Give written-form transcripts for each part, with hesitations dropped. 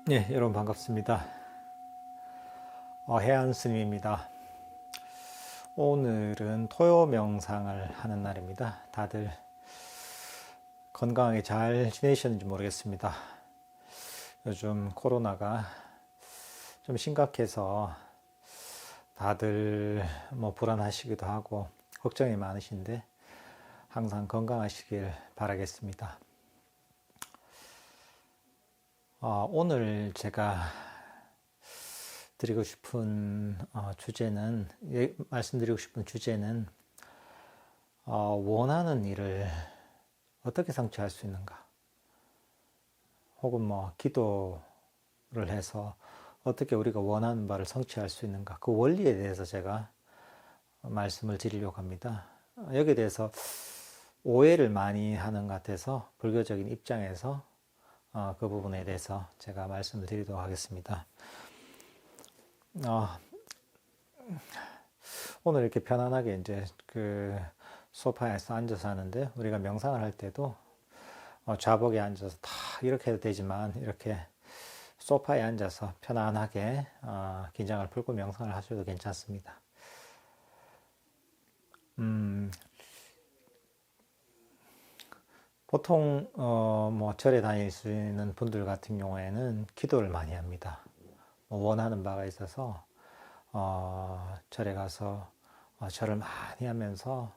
네, 여러분 반갑습니다. 해안 스님입니다. 오늘은 토요 명상을 하는 날입니다. 다들 건강하게 잘 지내셨는지 모르겠습니다. 요즘 코로나가 좀 심각해서 다들 불안하시기도 하고 걱정이 많으신데 항상 건강하시길 바라겠습니다. 오늘 제가 드리고 싶은 말씀드리고 싶은 주제는 원하는 일을 어떻게 성취할 수 있는가, 혹은 기도를 해서 어떻게 우리가 원하는 바를 성취할 수 있는가, 그 원리에 대해서 제가 말씀을 드리려고 합니다. 여기에 대해서 오해를 많이 하는 것 같아서 불교적인 입장에서 그 부분에 대해서 제가 말씀을 드리도록 하겠습니다. 오늘 이렇게 편안하게 이제 그 소파에서 앉아서 하는데, 우리가 명상을 할 때도 좌복에 앉아서 다 이렇게 해도 되지만 이렇게 소파에 앉아서 편안하게 긴장을 풀고 명상을 하셔도 괜찮습니다. 보통 절에 다니시는 분들 같은 경우에는 기도를 많이 합니다. 원하는 바가 있어서 절에 가서 절을 많이 하면서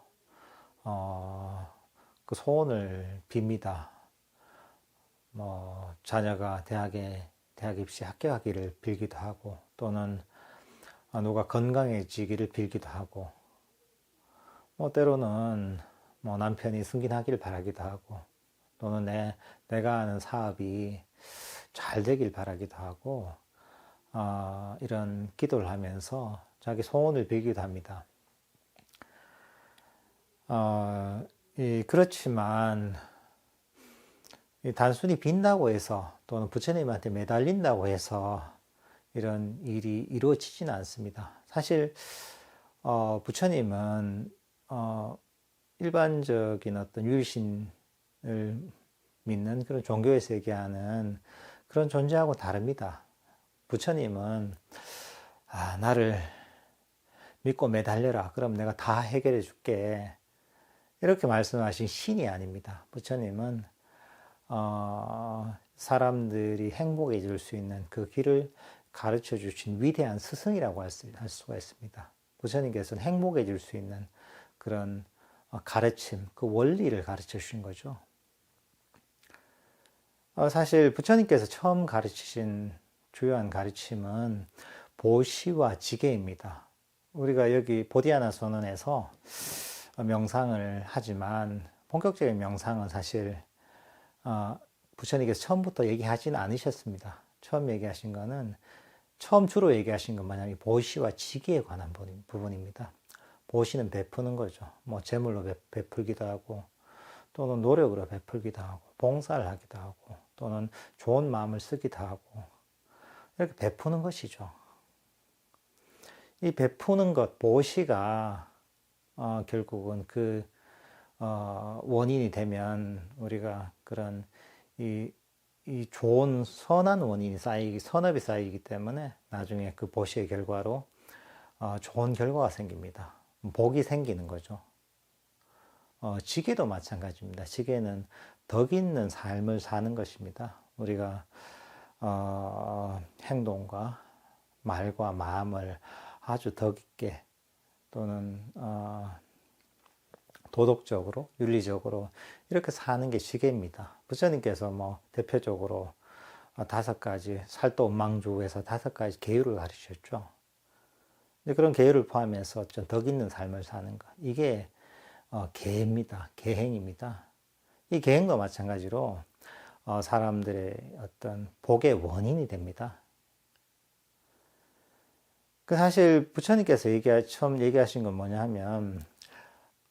그 소원을 빕니다. 자녀가 대학 입시 합격하기를 빌기도 하고, 또는 누가 건강해지기를 빌기도 하고, 때로는 남편이 승진하기를 바라기도 하고, 또는 내가 하는 사업이 잘 되길 바라기도 하고, 이런 기도를 하면서 자기 소원을 빌기도 합니다. 그렇지만 단순히 빈다고 해서, 또는 부처님한테 매달린다고 해서 이런 일이 이루어지지는 않습니다. 사실 부처님은 일반적인 어떤 유일신을 믿는 그런 종교에서 얘기하는 그런 존재하고 다릅니다. 부처님은 나를 믿고 매달려라, 그럼 내가 다 해결해 줄게, 이렇게 말씀하신 신이 아닙니다. 부처님은 사람들이 행복해질 수 있는 그 길을 가르쳐 주신 위대한 스승이라고 할 수가 있습니다. 부처님께서는 행복해질 수 있는 그런 가르침, 그 원리를 가르쳐 주신 거죠. 사실 부처님께서 처음 가르치신 주요한 가르침은 보시와 지게입니다. 우리가 여기 보디아나 선언에서 명상을 하지만, 본격적인 명상은 사실 부처님께서 처음부터 얘기하지는 않으셨습니다. 처음 주로 얘기하신 건 뭐냐면 보시와 지게에 관한 부분입니다. 보시는 베푸는 거죠. 재물로 베풀기도 하고, 또는 노력으로 베풀기도 하고, 봉사를 하기도 하고, 또는 좋은 마음을 쓰기도 하고, 이렇게 베푸는 것이죠. 이 베푸는 것, 보시가 결국은 그 원인이 되면 우리가 그런 이 좋은 선한 원인이 선업이 쌓이기 때문에 나중에 그 보시의 결과로 좋은 결과가 생깁니다. 복이 생기는 거죠. 지게도 마찬가지입니다. 지게는 덕 있는 삶을 사는 것입니다. 우리가 행동과 말과 마음을 아주 덕 있게, 또는 도덕적으로, 윤리적으로 이렇게 사는 게 지게입니다. 부처님께서 대표적으로 5가지, 살도원망주에서 5가지 계율을 가르치셨죠. 그런 계율을 포함해서 좀 덕 있는 삶을 사는 것, 이게 계입니다. 계행입니다. 이 계행도 마찬가지로 사람들의 어떤 복의 원인이 됩니다. 사실 부처님께서 처음 얘기하신 건 뭐냐 하면,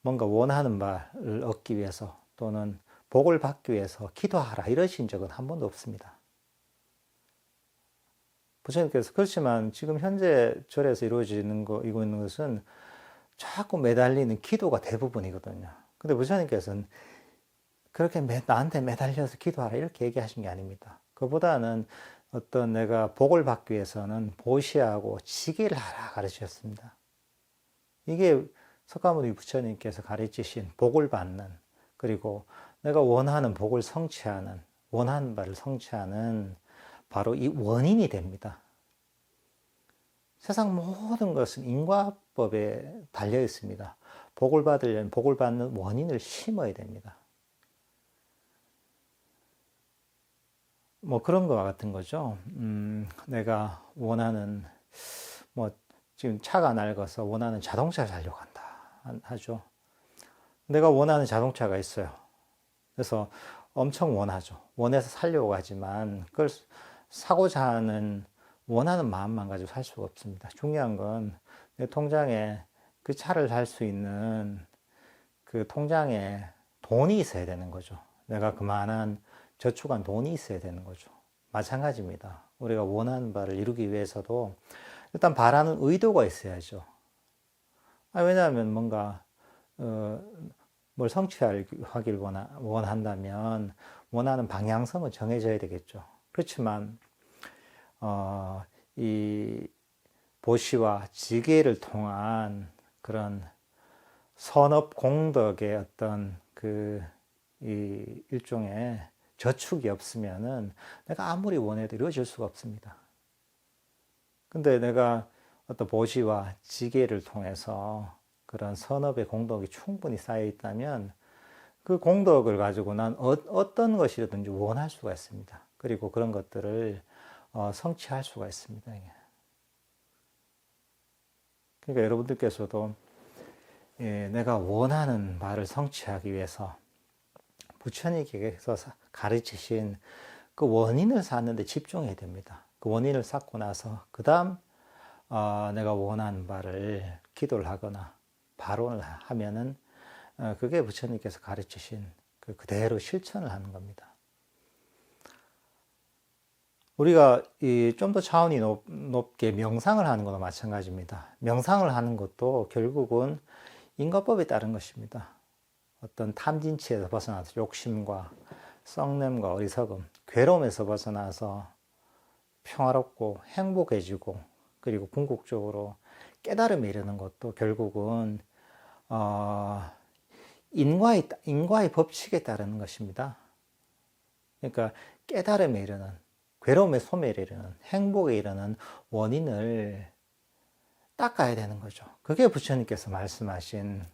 뭔가 원하는 바를 얻기 위해서, 또는 복을 받기 위해서 기도하라, 이러신 적은 한 번도 없습니다. 부처님께서, 그렇지만 지금 현재 절에서 이루어지고 있는 것은 자꾸 매달리는 기도가 대부분이거든요. 근데 부처님께서는 그렇게 나한테 매달려서 기도하라, 이렇게 얘기하신 게 아닙니다. 그보다는 어떤 내가 복을 받기 위해서는 보시하고 지기를 하라 가르치셨습니다. 이게 석가모니 부처님께서 가르치신 복을 받는, 그리고 내가 원하는 복을 성취하는, 원하는 바를 성취하는 바로 이 원인이 됩니다. 세상 모든 것은 인과법에 달려 있습니다. 복을 받으려면 복을 받는 원인을 심어야 됩니다. 뭐 그런 거와 같은 거죠. 내가 원하는, 뭐 지금 차가 낡아서 원하는 자동차를 사려고 한다 하죠. 내가 원하는 자동차가 있어요. 그래서 엄청 원하죠. 원해서 사려고 하지만 그걸 사고자 하는 원하는 마음만 가지고 살 수가 없습니다. 중요한 건 내 통장에 그 차를 살 수 있는 그 통장에 돈이 있어야 되는 거죠. 내가 그만한 저축한 돈이 있어야 되는 거죠. 마찬가지입니다. 우리가 원하는 바를 이루기 위해서도 일단 바라는 의도가 있어야죠. 왜냐하면 뭔가 뭘 성취하길 원한다면 원하는 방향성은 정해져야 되겠죠. 그렇지만 이 보시와 지계를 통한 그런 선업 공덕의 어떤 이 일종의 저축이 없으면은 내가 아무리 원해도 이루어질 수가 없습니다. 근데 내가 어떤 보시와 지계를 통해서 그런 선업의 공덕이 충분히 쌓여 있다면 그 공덕을 가지고 난 어떤 것이든지 원할 수가 있습니다. 그리고 그런 것들을 성취할 수가 있습니다. 그러니까 여러분들께서도 내가 원하는 바를 성취하기 위해서 부처님께서 가르치신 그 원인을 쌓는데 집중해야 됩니다. 그 원인을 쌓고 나서 그 다음 내가 원하는 바를 기도를 하거나 발언을 하면은 그게 부처님께서 가르치신 그대로 실천을 하는 겁니다. 우리가 좀 더 차원이 높게 명상을 하는 것도 마찬가지입니다. 명상을 하는 것도 결국은 인과법에 따른 것입니다. 어떤 탐진치에서 벗어나서 욕심과 썩냄과 어리석음, 괴로움에서 벗어나서 평화롭고 행복해지고 그리고 궁극적으로 깨달음에 이르는 것도 결국은 인과의 법칙에 따르는 것입니다. 그러니까 깨달음에 이르는, 괴로움의 소멸에 이르는, 행복에 이르는 원인을 닦아야 되는 거죠. 그게 부처님께서 말씀하신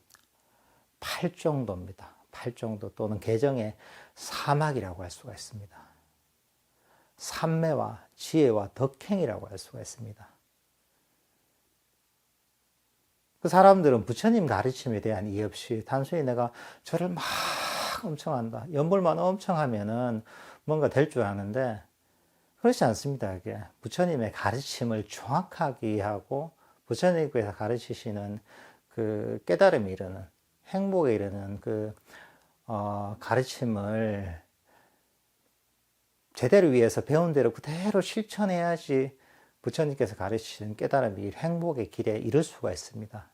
팔정도입니다. 팔정도 또는 개정의 사막이라고 할 수가 있습니다. 삼매와 지혜와 덕행이라고 할 수가 있습니다. 그 사람들은 부처님 가르침에 대한 이해 없이 단순히 내가 절을 막 엄청 한다, 연불만 엄청 하면은 뭔가 될 줄 아는데 그렇지 않습니다. 이게 부처님의 가르침을 정확하게 이해하고 부처님께서 가르치시는 그 깨달음에 이르는, 행복에 이르는 가르침을 제대로 위해서 배운 대로 그대로 실천해야지 부처님께서 가르치신 깨달음이 행복의 길에 이를 수가 있습니다.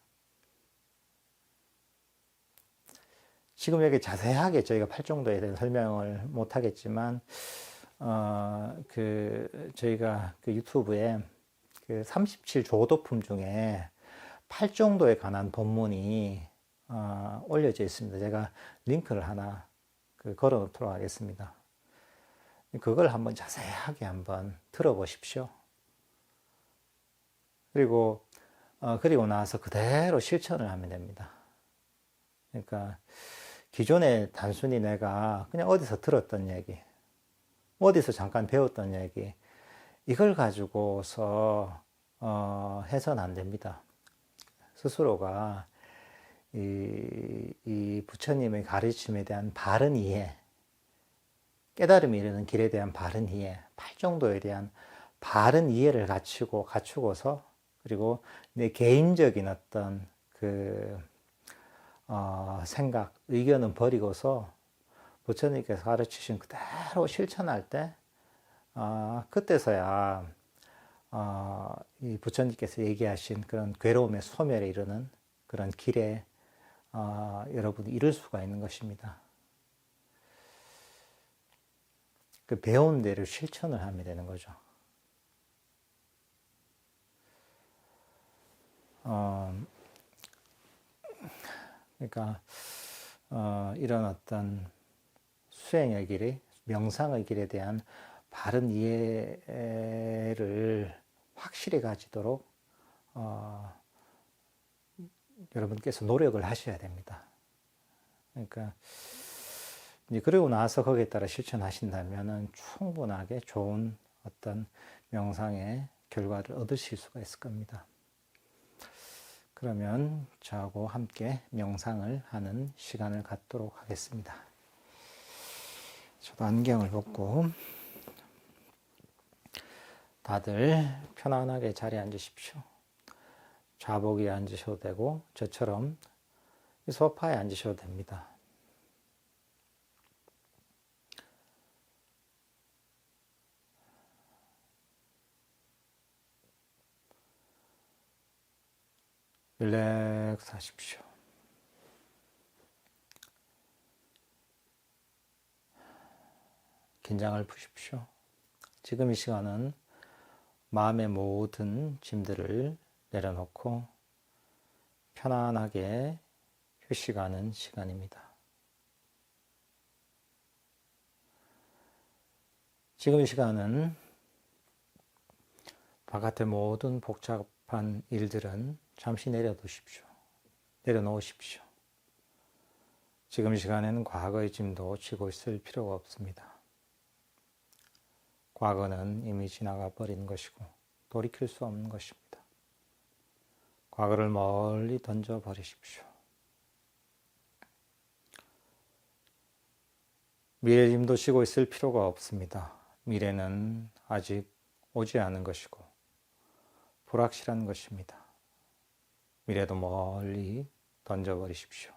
지금 여기 자세하게 저희가 팔정도에 대한 설명을 못 하겠지만, 저희가 유튜브에 37조도품 중에 팔정도에 관한 본문이 올려져 있습니다. 제가 링크를 하나 걸어 놓도록 하겠습니다. 그걸 한번 자세하게 한번 들어보십시오. 그리고 나서 그대로 실천을 하면 됩니다. 그러니까 기존에 단순히 내가 그냥 어디서 들었던 얘기, 어디서 잠깐 배웠던 얘기, 이걸 가지고서 해서는 안 됩니다. 스스로가 이 부처님의 가르침에 대한 바른 이해, 깨달음이 이르는 길에 대한 바른 이해, 팔정도에 대한 바른 이해를 갖추고서 그리고 내 개인적인 어떤 생각, 의견은 버리고서 부처님께서 가르치신 그대로 실천할 때 그때서야 이 부처님께서 얘기하신 그런 괴로움의 소멸에 이르는 그런 길에 여러분이 이룰 수가 있는 것입니다. 그 배운 대로 실천을 하면 되는 거죠. 그러니까 이런 어떤 수행의 길이, 명상의 길에 대한 바른 이해를 확실히 가지도록 여러분께서 노력을 하셔야 됩니다. 그러니까 이제 그러고 나서 거기에 따라 실천하신다면은 충분하게 좋은 어떤 명상의 결과를 얻으실 수가 있을 겁니다. 그러면 저하고 함께 명상을 하는 시간을 갖도록 하겠습니다. 저도 안경을 벗고 다들 편안하게 자리에 앉으십시오. 좌복 위에 앉으셔도 되고 저처럼 소파에 앉으셔도 됩니다. 릴렉스 하십시오. 긴장을 푸십시오. 지금 이 시간은 마음의 모든 짐들을 내려놓고 편안하게 휴식하는 시간입니다. 지금 이 시간은 바깥의 모든 복잡한 일들은 잠시 내려놓으십시오. 지금 이 시간에는 과거의 짐도 지고 있을 필요가 없습니다. 과거는 이미 지나가 버린 것이고 돌이킬 수 없는 것입니다. 과거를 멀리 던져버리십시오. 미래 짐도 지고 있을 필요가 없습니다. 미래는 아직 오지 않은 것이고 불확실한 것입니다. 미래도 멀리 던져버리십시오.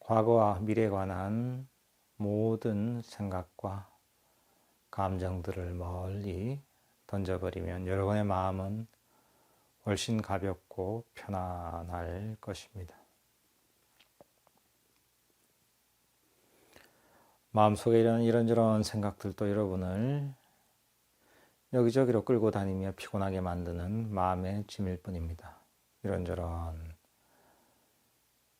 과거와 미래에 관한 모든 생각과 감정들을 멀리 던져버리면 여러분의 마음은 훨씬 가볍고 편안할 것입니다. 마음속에 이런저런 생각들도 여러분을 여기저기로 끌고 다니며 피곤하게 만드는 마음의 짐일 뿐입니다. 이런저런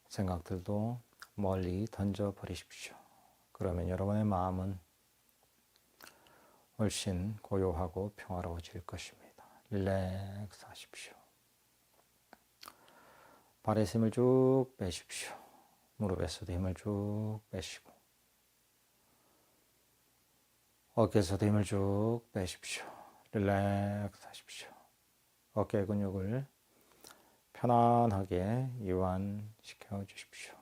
생각들도 멀리 던져버리십시오. 그러면 여러분의 마음은 훨씬 고요하고 평화로워질 것입니다. 릴렉스 하십시오. 발에서 힘을 쭉 빼십시오. 무릎에서도 힘을 쭉 빼시고 어깨에서도 힘을 쭉 빼십시오. 릴렉스 하십시오. 어깨 근육을 편안하게 이완시켜 주십시오.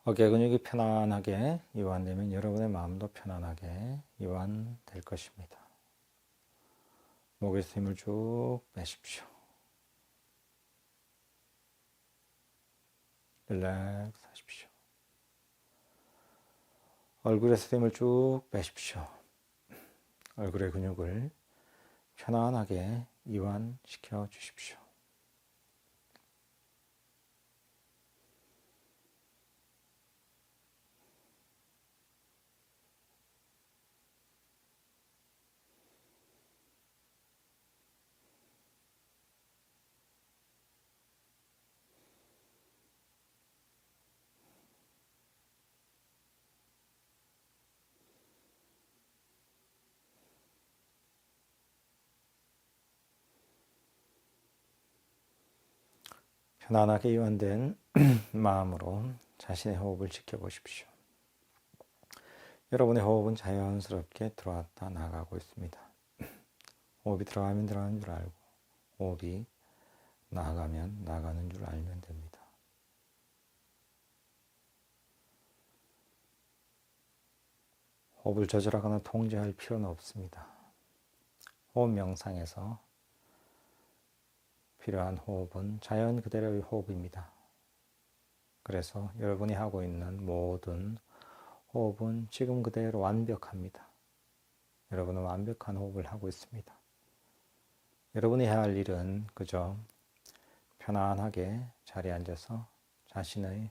어깨 근육이 편안하게 이완되면 여러분의 마음도 편안하게 이완될 것입니다. 목에서 힘을 쭉 빼십시오. 릴렉스 하십시오. 얼굴에서 힘을 쭉 빼십시오. 얼굴의 근육을 편안하게 이완시켜 주십시오. 편안하게 이완된 마음으로 자신의 호흡을 지켜보십시오. 여러분의 호흡은 자연스럽게 들어왔다 나가고 있습니다. 호흡이 들어가면 들어가는 줄 알고 호흡이 나가면 나가는 줄 알면 됩니다. 호흡을 조절하거나 통제할 필요는 없습니다. 호흡 명상에서 필요한 호흡은 자연 그대로의 호흡입니다. 그래서 여러분이 하고 있는 모든 호흡은 지금 그대로 완벽합니다. 여러분은 완벽한 호흡을 하고 있습니다. 여러분이 해야 할 일은 그저 편안하게 자리에 앉아서 자신의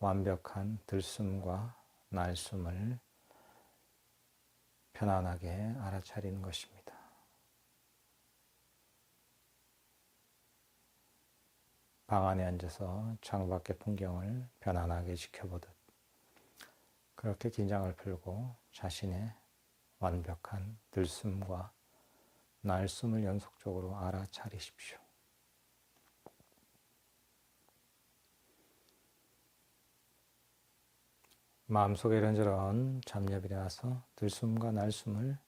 완벽한 들숨과 날숨을 편안하게 알아차리는 것입니다. 방 안에 앉아서 창밖의 풍경을 편안하게 지켜보듯 그렇게 긴장을 풀고 자신의 완벽한 들숨과 날숨을 연속적으로 알아차리십시오. 마음속에 이런저런 잡념이 일어나서 들숨과 날숨을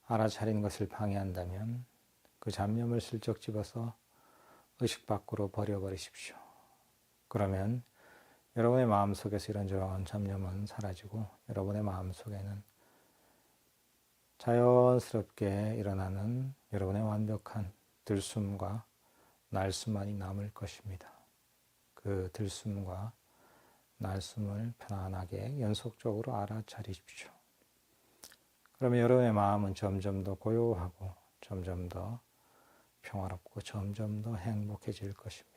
알아차리는 것을 방해한다면 그 잡념을 슬쩍 집어서 의식 밖으로 버려버리십시오. 그러면 여러분의 마음속에서 이런저런 잡념은 사라지고 여러분의 마음속에는 자연스럽게 일어나는 여러분의 완벽한 들숨과 날숨만이 남을 것입니다. 그 들숨과 날숨을 편안하게 연속적으로 알아차리십시오. 그러면 여러분의 마음은 점점 더 고요하고 점점 더 평화롭고 점점 더 행복해질 것입니다.